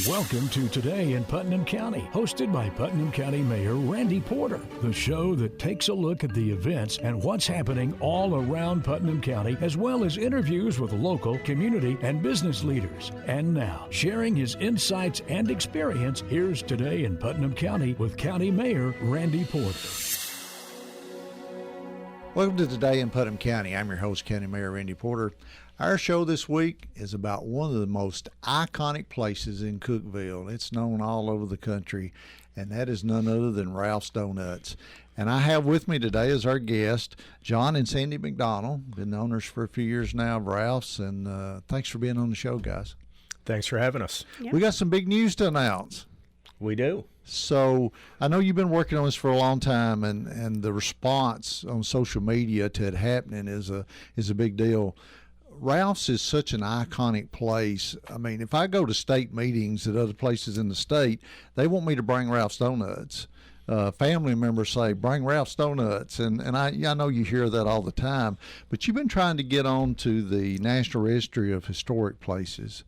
Welcome to Today in Putnam County, hosted by Putnam County Mayor Randy Porter, the show that takes a look at the events and what's happening all around Putnam County, as well as interviews with local, community, and business leaders. And now, sharing his insights and experience, here's Today in Putnam County with County Mayor Randy Porter. Welcome to Today in Putnam County. I'm your host, County Mayor Randy Porter. Our show this week is about one of the most iconic places in Cookeville. It's known all over the country, and that is none other than Ralph's Donuts. And I have with me today as our guest, John and Sandy MacDonald, been the owners for a few years now of Ralph's, and thanks for being on the show, guys. Thanks for having us. Yep. We got some big news to announce. We do. So I know you've been working on this for a long time, and the response on social media to it happening is a big deal. Ralph's is such an iconic place. I mean, if I go to state meetings at other places in the state, they want me to bring Ralph's Donuts. Family members say, bring Ralph's Donuts. And I know you hear that all the time, but you've been trying to get on to the National Registry of Historic Places.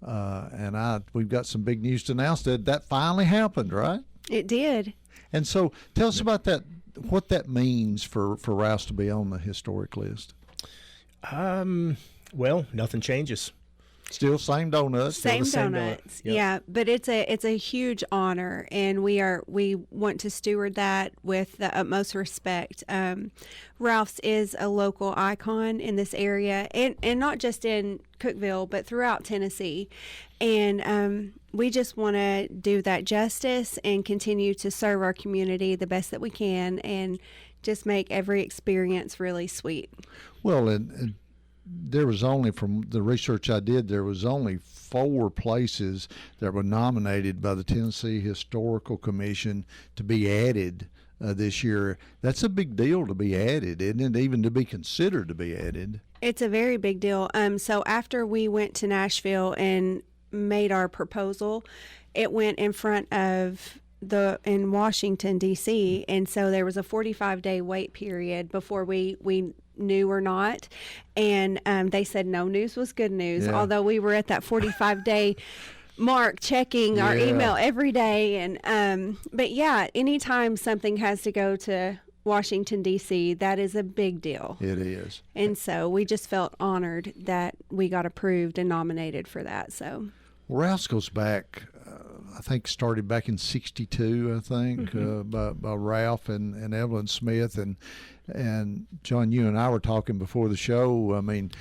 We've got some big news to announce that finally happened, right? It did. And so tell us about that, what that means for Ralph's to be on the historic list. Well, nothing changes. Still same donuts. Same same donuts. donut. Yep. Yeah, but it's a huge honor, and we want to steward that with the utmost respect. Ralph's is a local icon in this area, and not just in Cookeville, but throughout Tennessee. And we just want to do that justice and continue to serve our community the best that we can, and just make every experience really sweet. Well, and there was only, from the research I did, there was only 4 places that were nominated by the Tennessee Historical Commission to be added this year. That's a big deal to be added, isn't it? Even to be considered to be added. It's a very big deal. So after we went to Nashville and made our proposal, it went in front of in Washington, D.C., and so there was a 45-day wait period before we knew or not, and they said no news was good news, although we were at that 45-day mark checking our email every day. And but yeah, anytime something has to go to Washington, D.C., that is a big deal. It is. And so we just felt honored that we got approved and nominated for that. So Ralph's goes back, I think started back in '62, I think, by Ralph and Evelyn Smith. And John, you and I were talking before the show. I mean,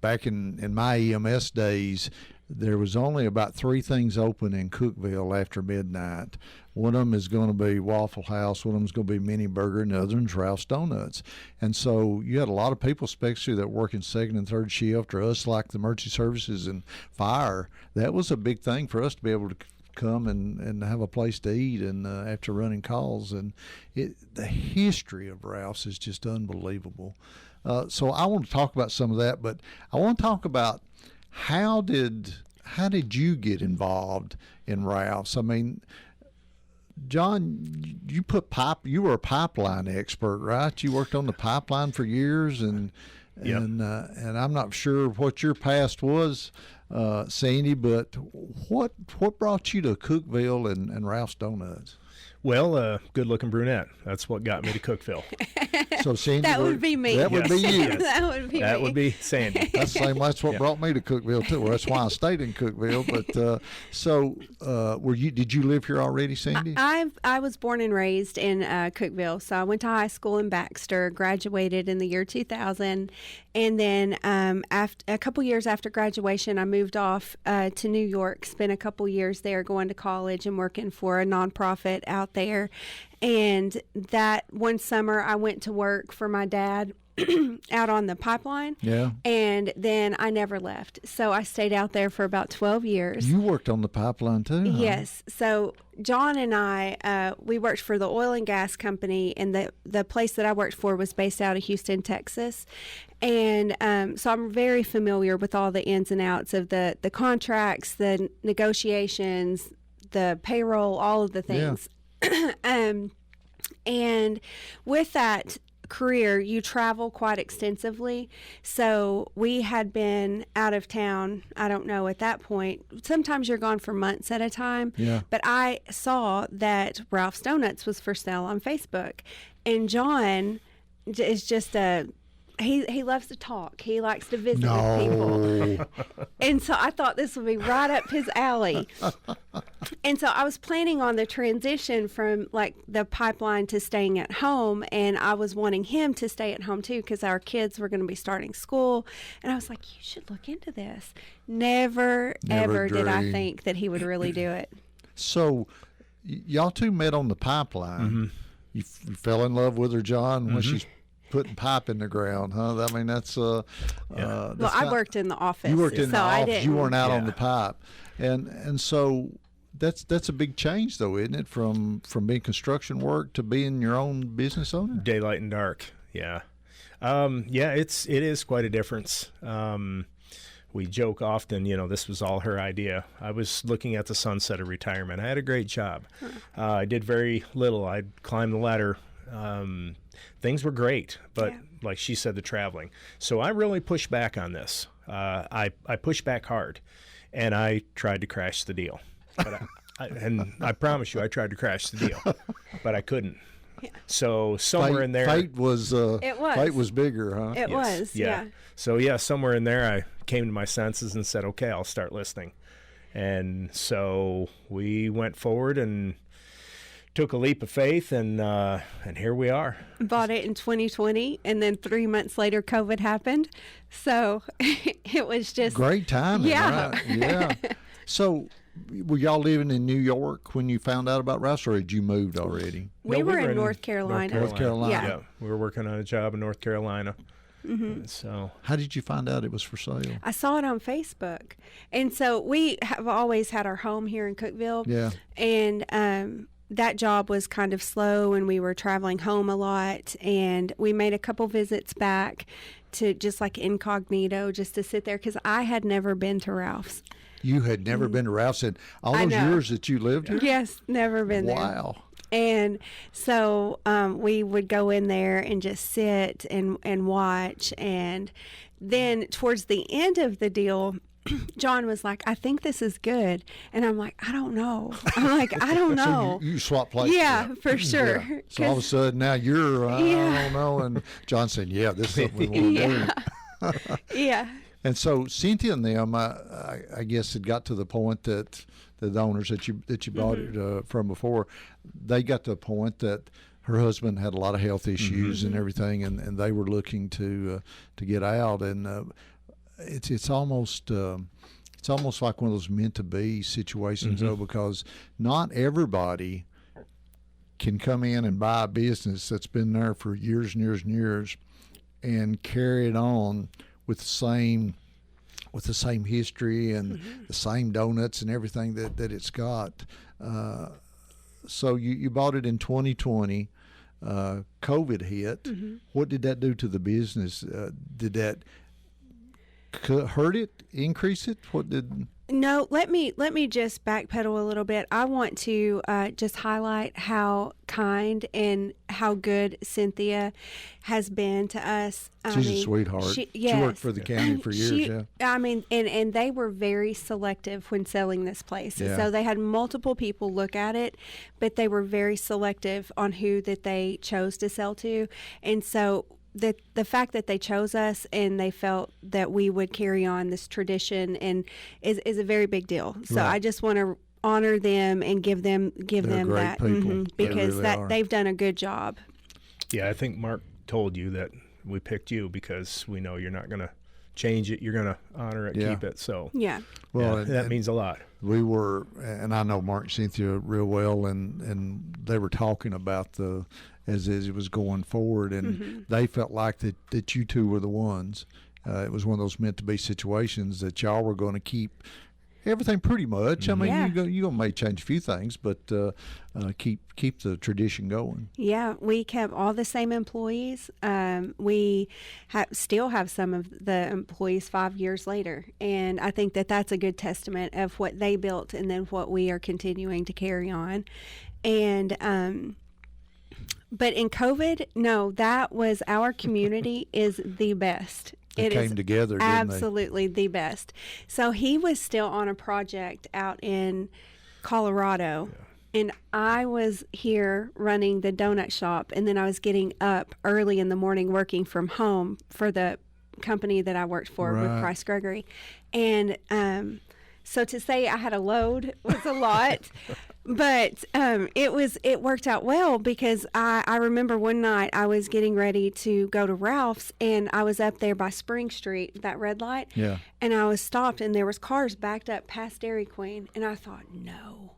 back in my EMS days, there was only about 3 things open in Cookeville after midnight. One of them is going to be Waffle House, one of them is going to be Mini Burger, and the other one's Ralph's Donuts. And so you had a lot of people, especially that work in second and third shift, or us like the emergency services and fire. That was a big thing for us to be able to come and have a place to eat and after running calls. And the history of Ralph's is just unbelievable. So I want to talk about some of that, but I want to talk about how did you get involved in Ralph's? I mean, John, you were a pipeline expert, right? You worked on the pipeline for years, and I'm not sure what your past was, Sandy, but what brought you to Cookeville and Ralph's Donuts? Well, good-looking brunette. That's what got me to Cookeville. So Sandy, that would be me. That would be you. Yes. That would be me. Sandy. That's what brought me to Cookeville too. Well, that's why I stayed in Cookeville. But did you live here already, Sandy? I was born and raised in Cookeville, so I went to high school in Baxter, graduated in the year 2000, and then a couple years after graduation, I moved off to New York, spent a couple years there going to college and working for a nonprofit out there. And that one summer I went to work for my dad out on the pipeline. Yeah. And then I never left. So I stayed out there for about 12 years. You worked on the pipeline too, huh? Yes. So John and I, we worked for the oil and gas company, and the place that I worked for was based out of Houston, Texas. And so I'm very familiar with all the ins and outs of the contracts, the negotiations, the payroll, all of the things. Yeah. And with that career, you travel quite extensively. So we had been out of town, I don't know, at that point. Sometimes you're gone for months at a time. Yeah. But I saw that Ralph's Donuts was for sale on Facebook. And John is just he loves to talk. He likes to visit with people. And so I thought this would be right up his alley. And so I was planning on the transition from like the pipeline to staying at home. And I was wanting him to stay at home too, because our kids were going to be starting school. And I was like, you should look into this. Never ever did I think that he would really do it. So y'all two met on the pipeline. Mm-hmm. You fell in love with her, John, when she's putting pipe in the ground, huh? I mean, that's Well, I worked in the office. You worked in the office. didn't. You weren't out on the pipe, and so that's a big change, though, isn't it? From being construction work to being your own business owner. Daylight and dark. Yeah. It is quite a difference. We joke often, this was all her idea. I was looking at the sunset of retirement. I had a great job. I did very little. I climbed the ladder. Things were great, but like she said, the traveling. So I really pushed back on this. I pushed back hard, and I tried to crash the deal. But I promise you, I tried to crash the deal, but I couldn't. Yeah. So somewhere in there, fate was bigger, huh? It was, yeah. So somewhere in there, I came to my senses and said, okay, I'll start listening. And so we went forward and took a leap of faith, and here we are. Bought it in 2020, and then 3 months later, COVID happened. So it was just great timing. Yeah, right? Yeah. So were y'all living in New York when you found out about Ralph's, or had you moved already? We were in North Carolina. North Carolina. Yeah, we were working on a job in North Carolina. Mm-hmm. So how did you find out it was for sale? I saw it on Facebook, and so we have always had our home here in Cookeville. Yeah, and that job was kind of slow, and we were traveling home a lot, and we made a couple visits back to just like incognito, just to sit there, because I had never been to Ralph's. You had never been to Ralph's in all those years that you lived here? Yes, never been there. Wow. And so we would go in there and just sit and watch. And then towards the end of the deal, John was like, I think this is good. And I'm like, I don't know. I don't know. So you swap places. Yeah, for sure. Yeah. So all of a sudden now you're, I don't know. And John said, yeah, this is something we want to do. Yeah. And so Cynthia and them, I guess, had got to the point that the owners that you bought it from before, they got to the point that her husband had a lot of health issues and everything, and they were looking to get out. And it's almost like one of those meant to be situations, though, because not everybody can come in and buy a business that's been there for years and years and years and carry it on with the same history and the same donuts and everything that it's got. So you bought it in 2020. COVID hit. What did that do to the business? Did that hurt it, increase it? What did? No, let me just backpedal a little bit. I want to just highlight how kind and how good Cynthia has been to us. She's a sweetheart. She worked for the county for years. I mean, and they were very selective when selling this place. Yeah. So they had multiple people look at it, but they were very selective on who that they chose to sell to. And so the fact that they chose us and they felt that we would carry on this tradition and is a very big deal. So I just want to honor them and give them that because they've done a good job. Yeah, I think Mark told you that we picked you because we know you're not going to change it. You're going to honor it, keep it. So well, that means a lot. We were, and I know Mark and Cynthia real well, and they were talking about as it was going forward, and they felt like that you two were the ones. It was one of those meant to be situations that y'all were going to keep everything pretty much. I mean, you may change a few things, but keep the tradition going. Yeah, we kept all the same employees. We still have some of the employees 5 years later, and I think that that's a good testament of what they built and then what we are continuing to carry on. And But in COVID, no, that was our community is the best. It came together, didn't absolutely the best. So he was still on a project out in Colorado. Yeah. And I was here running the donut shop, and then I was getting up early in the morning working from home for the company that I worked for with Price Gregory. And so to say I had a load was a lot. But it worked out well because I remember one night I was getting ready to go to Ralph's, and I was up there by Spring Street, that red light. Yeah. And I was stopped, and there was cars backed up past Dairy Queen, and I thought, no.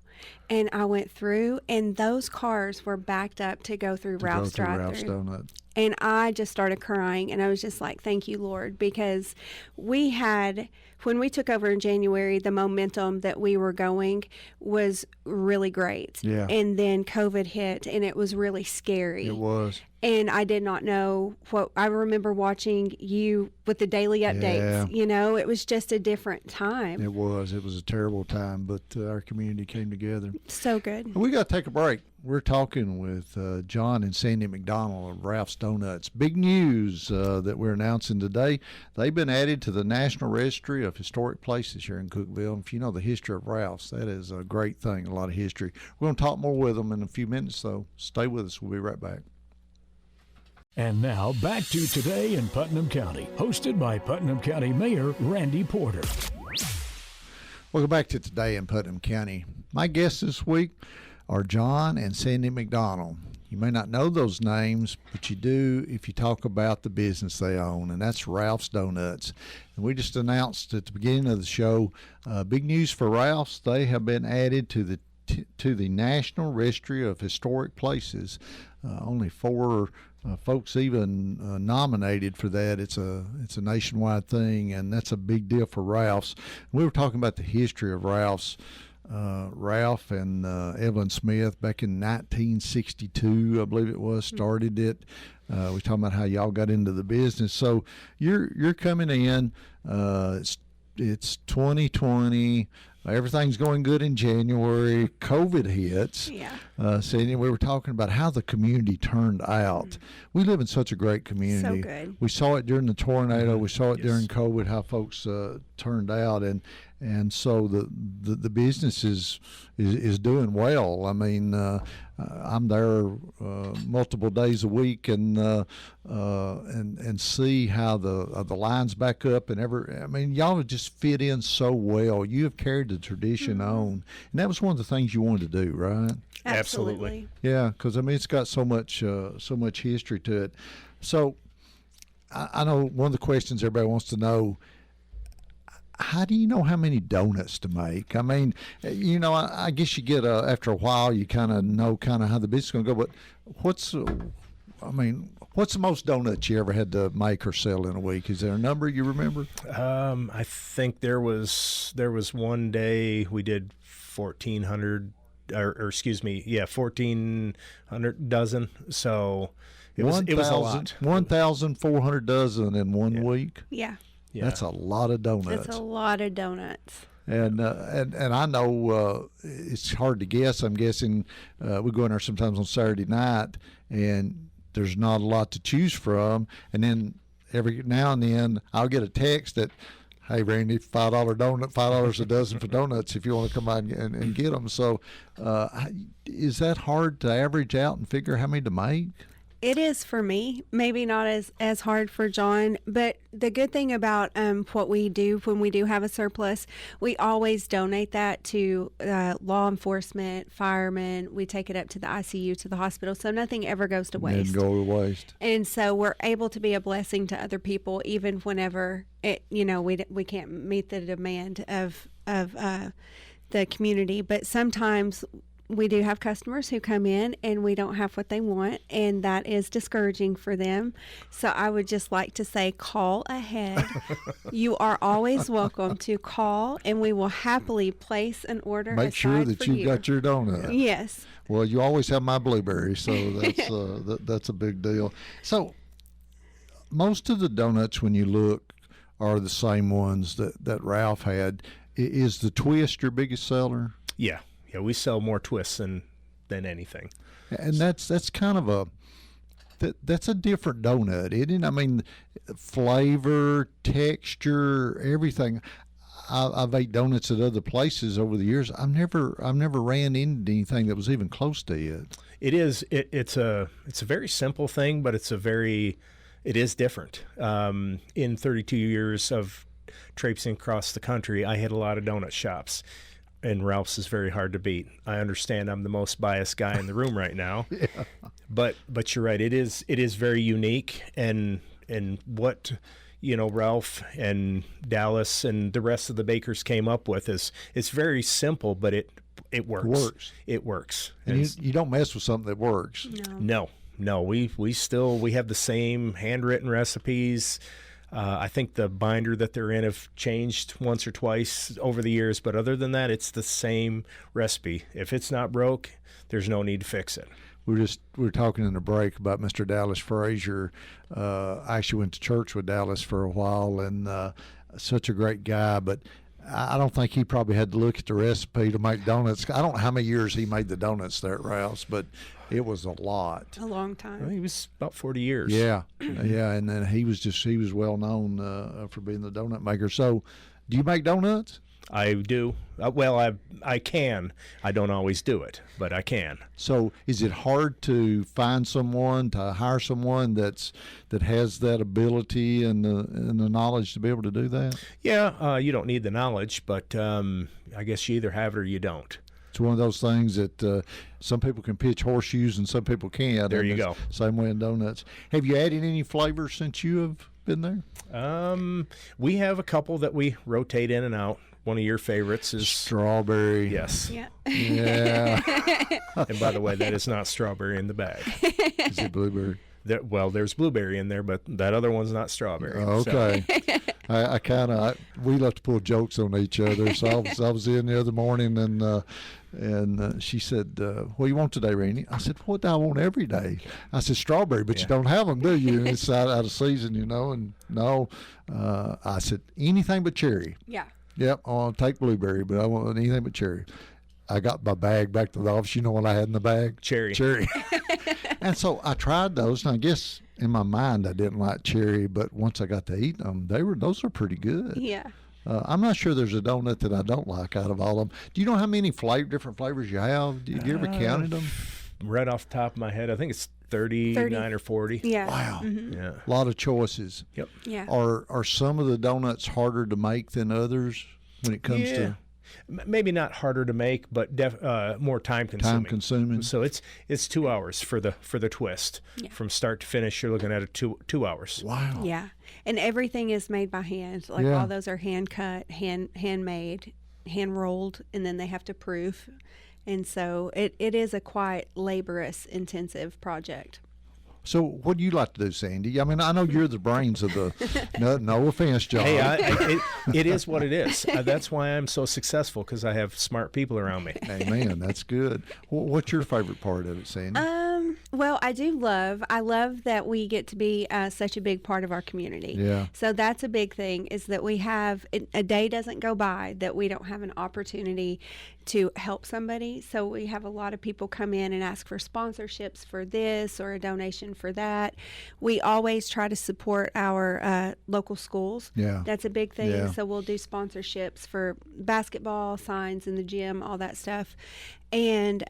And I went through, and those cars were backed up to go through Ralph's drive-thru. Ralph's Donut. And I just started crying, and I was just like, thank you, Lord, because we had, when we took over in January, the momentum that we were going was really great. Yeah. And then COVID hit, and it was really scary. It was. And I did not know what, I remember watching you with the daily updates. Yeah. It was just a different time. It was a terrible time, but our community came together. So good. We got to take a break. We're talking with John and Sandy MacDonald of Ralph's Donuts. Big news that we're announcing today. They've been added to the National Registry of Historic Places here in Cookeville. And if you know the history of Ralph's, that is a great thing, a lot of history. We're going to talk more with them in a few minutes, so stay with us. We'll be right back. And now, back to Today in Putnam County, hosted by Putnam County Mayor Randy Porter. Welcome back to Today in Putnam County. My guests this week are John and Sandy MacDonald. You may not know those names, but you do if you talk about the business they own, and that's Ralph's Donuts. And we just announced at the beginning of the show, big news for Ralph's. They have been added to the National Registry of Historic Places. Only 4 folks even nominated for that. It's a nationwide thing, and that's a big deal for Ralph's. We were talking about the history of Ralph's. Ralph and Evelyn Smith back in 1962, I believe it was, started it. We're talking about how y'all got into the business. So you're coming in. It's 2020. Everything's going good in January. COVID hits. Yeah. Sandy, we were talking about how the community turned out. We live in such a great community. So good. We saw it during the tornado. We saw it during COVID, how folks turned out, and so the business is doing well. I mean, I'm there multiple days a week and see how the lines back up I mean, y'all have just fit in so well. You have carried the tradition on, and that was one of the things you wanted to do, right? Absolutely. Yeah, because I mean, it's got so much history to it. So I know one of the questions everybody wants to know. How do you know how many donuts to make? I mean, I guess you get after a while, you kind of know how the business is going to go. But what's the most donuts you ever had to make or sell in a week? Is there a number you remember? I think there was one day we did 1,400, or excuse me, 1,400 dozen. So it was a lot. 1,400 dozen in one week. Yeah. Yeah. That's a lot of donuts. That's a lot of donuts. And I know it's hard to guess. I'm guessing we go in there sometimes on Saturday night, and there's not a lot to choose from. And then every now and then I'll get a text that, hey, Randy, $5 donut, $5 a dozen for donuts if you want to come by and get them. So is that hard to average out and figure how many to make? It is for me, maybe not as hard for John, but the good thing about what we do when we do have a surplus, we always donate that to law enforcement, firemen. We take it up to the ICU, to the hospital, so nothing ever goes to waste. Didn't go to waste. And so we're able to be a blessing to other people, even whenever we can't meet the demand of the community. But sometimes we do have customers who come in and we don't have what they want, and that is discouraging for them. So I would just like to say, call ahead. You are always welcome to call, and we will happily place an order. Make sure that you've got your donut. Yes. Well, you always have my blueberry, so that's that's a big deal. So most of the donuts, when you look, are the same ones that Ralph had. Is the twist your biggest seller? Yeah, we sell more twists than than anything. And that's kind of that's a different donut, isn't it? I mean, flavor, texture, everything. I've ate donuts at other places over the years. I've never ran into anything that was even close to it. It's a very simple thing, but it is different. In 32 years of traipsing across the country, I hit a lot of donut shops, and Ralph's is very hard to beat. I understand I'm the most biased guy in the room right now, Yeah. but you're right. It is very unique, and what Ralph and Dallas and the rest of the bakers came up with it's very simple, but it works. It works. And you don't mess with something that works. No. We have the same handwritten recipes. I think the binder that they're in have changed once or twice over the years, but other than that, it's the same recipe. If it's not broke, there's no need to fix it. We were talking in the break about Mr. Dallas Frazier. I actually went to church with Dallas for a while, and such a great guy. But I don't think he probably had to look at the recipe to make donuts. I don't know how many years he made the donuts there at Ralph's, but it was a lot. A long time. Well, he was about 40 years. Yeah, yeah, and then he was well known for being the donut maker. So, do you make donuts? I do. Well, I can. I don't always do it, but I can. So is it hard to find someone, to hire someone that has that ability and the knowledge to be able to do that? Yeah, you don't need the knowledge, but I guess you either have it or you don't. It's one of those things that some people can pitch horseshoes and some people can't. There you go. Same way in donuts. Have you added any flavors since you have been there? We have a couple that we rotate in and out. One of your favorites is strawberry. Yes. Yeah. Yeah. And by the way, that is not strawberry in the bag. Is it blueberry? There's blueberry in there, but that other one's not strawberry. Okay. So. We love to pull jokes on each other. So I was in the other morning, and she said, "What do you want today, Randy?" I said, "What do I want every day?" I said, "Strawberry, but you don't have them, do you? And it's out of season, And no, I said anything but cherry. Yeah. Yep, I'll take blueberry, but I want anything but cherry. I got my bag back to the office. You know what I had in the bag? Cherry. And so I tried those, and I guess in my mind I didn't like cherry, but once I got to eat them, those are pretty good. Yeah. I'm not sure there's a donut that I don't like out of all of them. Do you know how many different flavors you have? Did you ever counted them? Right off the top of my head, I think it's 39 or 40. Yeah. Wow. Mm-hmm. Yeah. A lot of choices. Yep. Yeah. Are some of the donuts harder to make than others when it comes to maybe not harder to make, but more time consuming. time consuming? So it's 2 hours for the twist. Yeah. From start to finish, you're looking at 2 hours. Wow. Yeah. And everything is made by hand. Like Yeah. all those are hand cut, handmade, hand rolled, and then they have to proof. And so it is a quite laborious, intensive project. So what do you like to do, Sandy? I mean, I know you're the brains of the, no offense, John. Hey, it is what it is. That's why I'm so successful, because I have smart people around me. Amen. That's good. What's your favorite part of it, Sandy? Well, I love that we get to be such a big part of our community. Yeah. So that's a big thing, is that we have, a day doesn't go by that we don't have an opportunity to help somebody. So we have a lot of people come in and ask for sponsorships for this or a donation for that. We always try to support our local schools. Yeah. That's a big thing. Yeah. So we'll do sponsorships for basketball, signs in the gym, all that stuff. And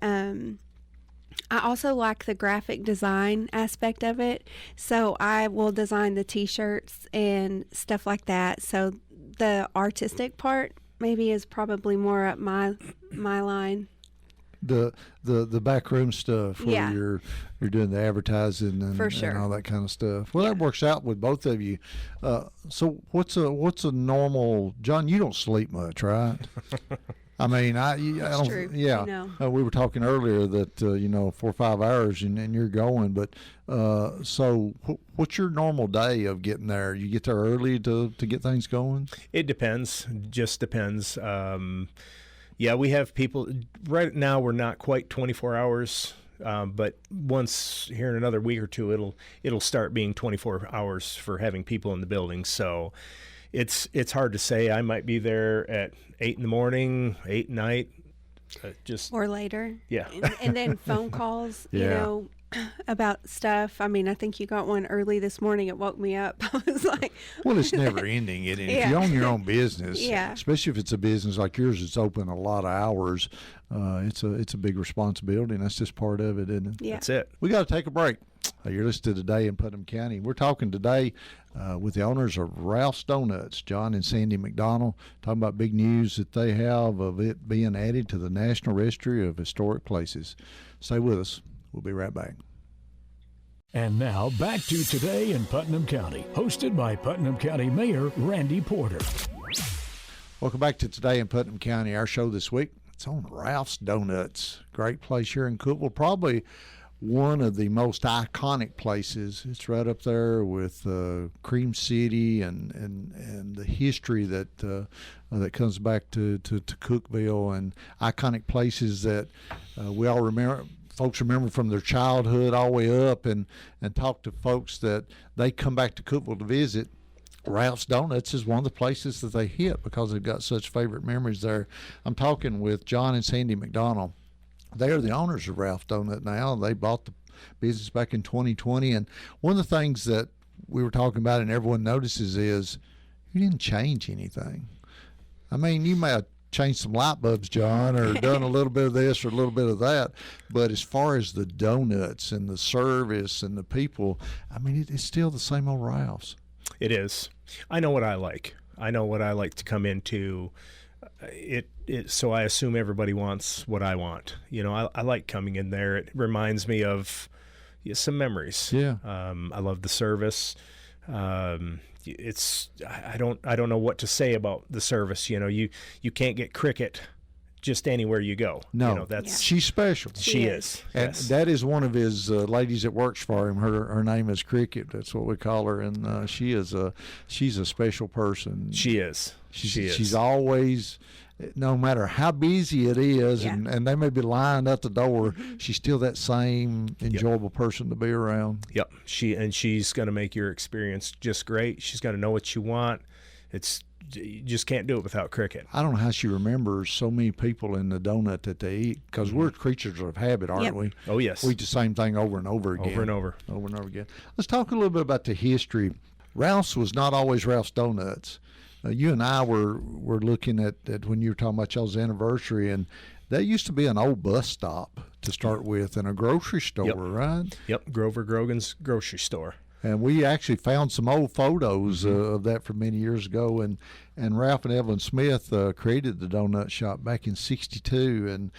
I also like the graphic design aspect of it. So I will design the T-shirts and stuff like that. So the artistic part maybe is probably more up my line. The backroom stuff where Yeah. you're doing the advertising and, For sure. and all that kind of stuff. Well, that works out with both of you. So what's a normal, John? You don't sleep much, right? I mean, I don't. true. Yeah, I know. We were talking earlier that 4 or 5 hours and you're going. But so what's your normal day of getting there? You get there early to get things going? It depends. Just depends. Yeah, we have people. Right now, we're not quite 24 hours. But once here in another week or two, it'll start being 24 hours for having people in the building. So it's hard to say. I might be there at 8 in the morning, 8 at night, Just or later. Yeah. And then phone calls, you Yeah. know, about stuff. I mean, I think you got one early this morning. It woke me up. I was like, Well, it's never ending. And if Yeah. you own your own business, Yeah. especially if it's a business like yours, it's open a lot of hours. It's a big responsibility, and that's just part of it, isn't it? yeah. That's it. We got to take a break. You're listening to Today in Putnam County. We're talking today with the owners of Ralph's Donuts, John and Sandy MacDonald, talking about big news that they have of it being added to the National Registry of Historic Places. Stay with us. We'll be right back. And now back to Today in Putnam County, hosted by Putnam County Mayor Randy Porter. Welcome back to Today in Putnam County. Our show this week, it's on Ralph's Donuts. Great place here in Cookeville. Probably one of the most iconic places. It's right up there with Cream City and the history that that comes back to Cookeville, and iconic places that we all remember. Folks remember from their childhood all the way up, and talk to folks that they come back to Cookeville to visit. Ralph's Donuts is one of the places that they hit because they've got such favorite memories there. I'm talking with John and Sandy MacDonald. They are the owners of Ralph's Donut now. They bought the business back in 2020, and one of the things that we were talking about and everyone notices is you didn't change anything. I mean, you may have changed some light bulbs, John, or done a little bit of this or a little bit of that, but as far as the donuts and the service and the people, I mean, it's still the same old Ralph's. It is. I know what I like. I know what I like to come into. So I assume everybody wants what I want. You know, I like coming in there. It reminds me of some memories. Yeah. I love the service. It's I don't know what to say about the service. You know, you can't get cricket just anywhere you go. No, you know, that's she's special. she is. And Yes. that is one of his ladies that works for him. Her name is Cricket. That's what we call her, and she's a special person. She is. She's always, no matter how busy it is, Yeah. and they may be lined at the door, she's still that same enjoyable person to be around. Yep. She's going to make your experience just great. She's got to know what you want. You just can't do it without cricket. I don't know how she remembers so many people in the donut that they eat, because we're creatures of habit, aren't Yep. we? Oh, yes. We eat the same thing over and over again. Over and over. Over and over again. Let's talk a little bit about the history. Ralph's was not always Ralph's Donuts. You and I were looking at when you were talking about y'all's anniversary, and that used to be an old bus stop to start with and a grocery store, Yep. right? Yep. Grover Grogan's grocery store. And we actually found some old photos of that from many years ago. And Ralph and Evelyn Smith created the donut shop back in '62. And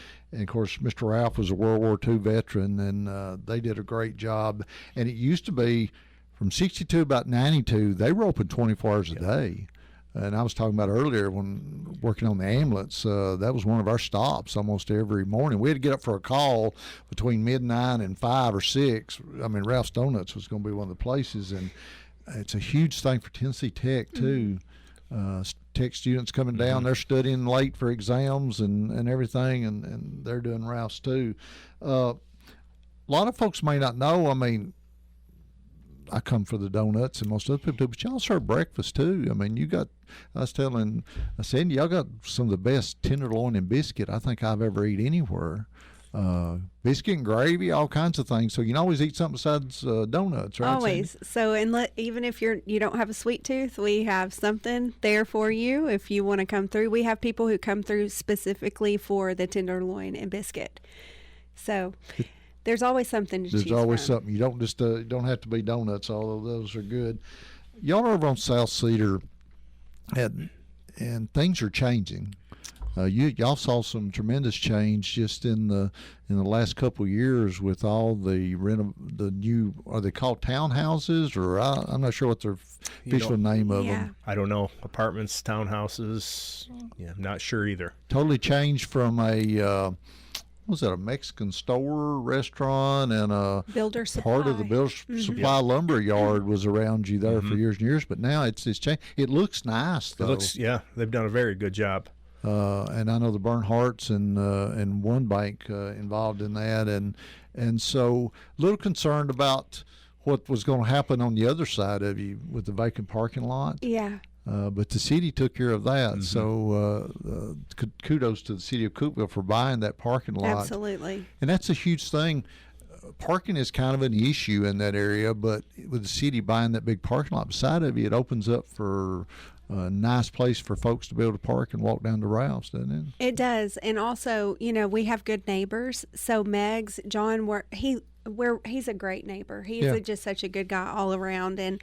of course, Mr. Ralph was a World War II veteran, and they did a great job. And it used to be from '62 about '92, they were open 24 hours a day. And I was talking about earlier when working on the ambulance, that was one of our stops almost every morning. We had to get up for a call between midnight and 5 or 6. I mean, Ralph's Donuts was going to be one of the places, and it's a huge thing for Tennessee Tech too. Tech students coming down, they're studying late for exams and everything, and they're doing Ralph's too. A lot of folks may not know, I mean, I come for the donuts and most other people do, but y'all serve breakfast too. I mean, I was telling Sandy, y'all got some of the best tenderloin and biscuit I think I've ever eaten anywhere. Biscuit and gravy, all kinds of things. So you can always eat something besides donuts, right? Always. Sandy? So, even if you don't have a sweet tooth, we have something there for you if you want to come through. We have people who come through specifically for the tenderloin and biscuit. So there's always something to choose There's always from. something. You don't just don't have to be donuts, although those are good. Y'all are over on South Cedar, and things are changing. Y'all saw some tremendous change just in the last couple of years with all the new, are they called townhouses, or I'm not sure what their official name of them. I don't know. Apartments, townhouses. Yeah, I'm not sure either. Totally changed from a was that a Mexican store, restaurant, and a Builder supply. part of the builder supply lumber yard was around you there for years and years. But now it's changed. It looks nice though. They've done a very good job. And I know the Bernhardts and One Bank involved in that, and so a little concerned about what was going to happen on the other side of you with the vacant parking lot. Yeah. But the city took care of that. So kudos to the city of Cookeville for buying that parking lot. Absolutely. And that's a huge thing. Parking is kind of an issue in that area, but with the city buying that big parking lot beside of you, it opens up for a nice place for folks to be able to park and walk down to Ralph's, doesn't it? It does. And also, we have good neighbors. So Meg's, John, he's a great neighbor. He's just such a good guy all around. And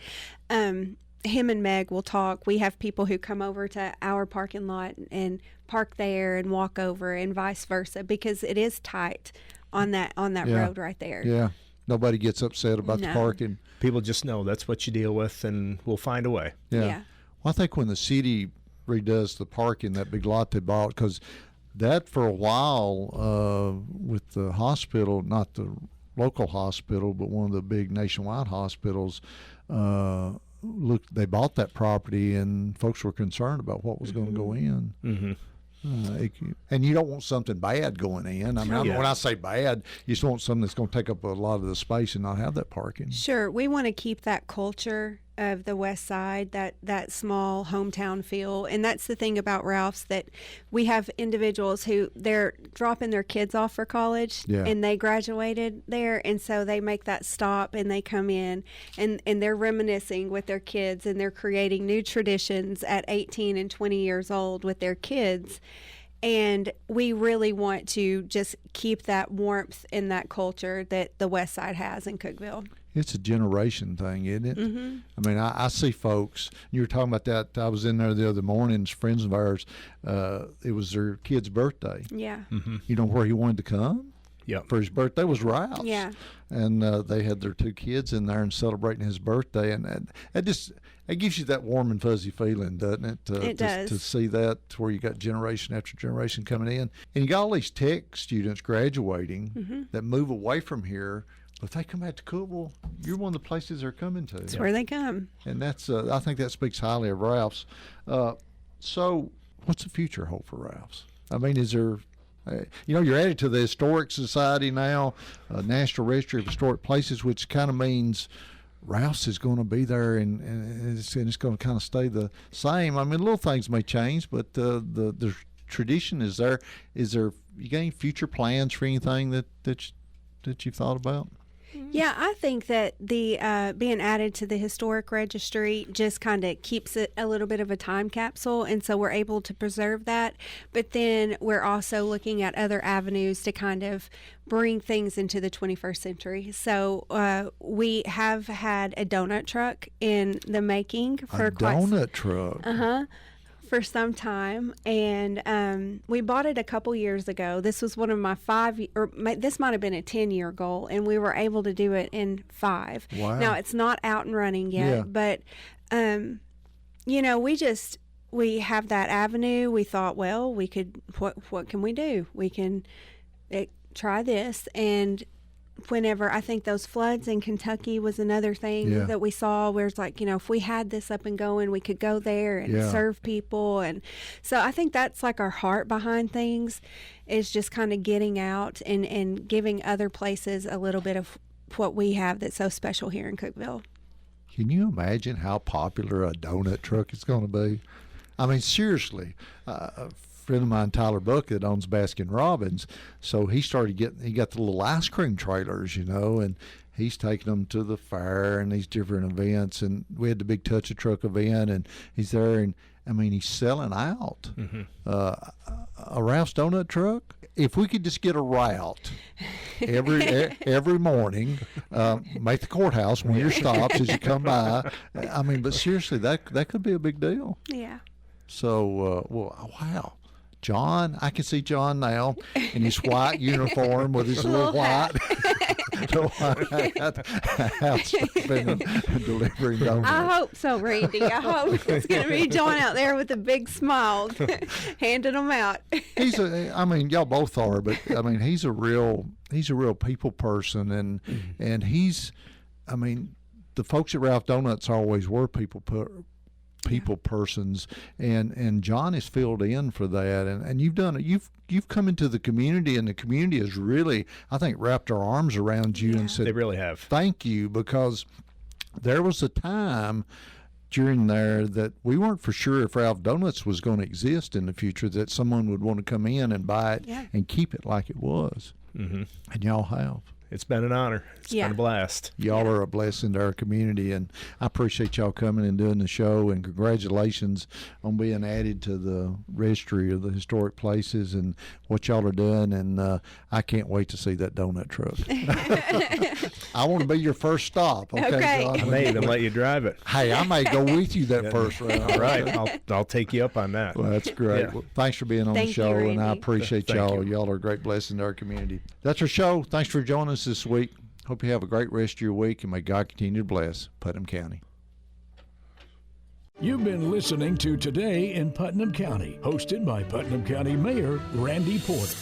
him and Meg will talk. We have people who come over to our parking lot and park there and walk over, and vice versa, because it is tight on that road right there. Yeah. Nobody gets upset about the parking. People just know that's what you deal with, and we'll find a way. Yeah. Well, I think when the city redoes the parking, that big lot they bought, because that for a while with the hospital, not the local hospital, but one of the big nationwide hospitals, they bought that property, and folks were concerned about what was going to go in. Mm-hmm. And you don't want something bad going in. I mean, when I say bad, you just want something that's going to take up a lot of the space and not have that parking. Sure. We want to keep that culture of the West Side, that small hometown feel. And that's the thing about Ralph's, that we have individuals who they're dropping their kids off for college and they graduated there. And so they make that stop and they come in and they're reminiscing with their kids, and they're creating new traditions at 18 and 20 years old with their kids. And we really want to just keep that warmth in that culture that the West Side has in Cookeville. It's a generation thing, isn't it? Mm-hmm. I mean, I see folks. You were talking about that. I was in there the other morning. Friends of ours. It was their kid's birthday. Yeah. Mm-hmm. You know where he wanted to come? Yeah. For his birthday was Ralph's. Yeah. And they had their two kids in there and celebrating his birthday, and it gives you that warm and fuzzy feeling, doesn't it? It does. To see that, where you got generation after generation coming in, and you got all these tech students graduating that move away from here. If they come back to Cookeville, you're one of the places they're coming to. That's where they come. And that's I think that speaks highly of Ralph's. So what's the future hold for Ralph's? I mean, is there, you're added to the Historic Society now, National Registry of Historic Places, which kind of means Ralph's is going to be there, and it's going to kind of stay the same. I mean, little things may change, but the tradition is there. Is there, you got any future plans for anything that you've thought about? Yeah, I think that the being added to the historic registry just kind of keeps it a little bit of a time capsule, and so we're able to preserve that. But then we're also looking at other avenues to kind of bring things into the 21st century. So we have had a donut truck in the making for for some time, and we bought it a couple years ago. This was one of my this might have been a 10-year goal, and we were able to do it in 5. Wow. Now, it's not out and running yet, but we have that avenue. We thought, well, we could, what can we do? We can try this. And whenever, I think those floods in Kentucky was another thing that we saw, where it's like, if we had this up and going, we could go there and serve people. And so I think that's like our heart behind things, is just kind of getting out and giving other places a little bit of what we have that's so special here in Cookeville. Can you imagine how popular a donut truck is going to be? I mean, seriously, a friend of mine, Tyler Buck, that owns Baskin Robbins, so he got the little ice cream trailers, and he's taking them to the fair and these different events, and we had the big Touch a Truck event, and he's there, and I mean, he's selling out a Ralph's donut truck. If we could just get a route every morning, make the courthouse one of your stops as you come by. I mean, but seriously, that could be a big deal. Yeah. So, wow. John, I can see John now in his white uniform with his little white house delivering donuts. I hope so, Randy. I hope it's going to be John out there with a big smile, handing them out. Y'all both are, but I mean, he's a real people person, and the folks at Ralph Donuts always were people persons, and John is filled in for that, and you've done it. You've come into the community, and the community has really, I think, wrapped our arms around you and said, they really have. Thank you, because there was a time during there that we weren't for sure if Ralph Donuts was going to exist in the future, that someone would want to come in and buy it and keep it like it was. Mm-hmm. And y'all have. It's been an honor. It's been a blast. Y'all are a blessing to our community, and I appreciate y'all coming and doing the show, and congratulations on being added to the registry of the historic places and what y'all are doing, and I can't wait to see that donut truck. I want to be your first stop, okay, John? I may even let you drive it. Hey, I may go with you that first round. All right, I'll take you up on that. Well, that's great. Yeah. Well, thanks for being on the show, and I appreciate y'all. Y'all are a great blessing to our community. That's our show. Thanks for joining us this week. Hope you have a great rest of your week, and may God continue to bless Putnam County. You've been listening to Today in Putnam County, hosted by Putnam County Mayor Randy Porter.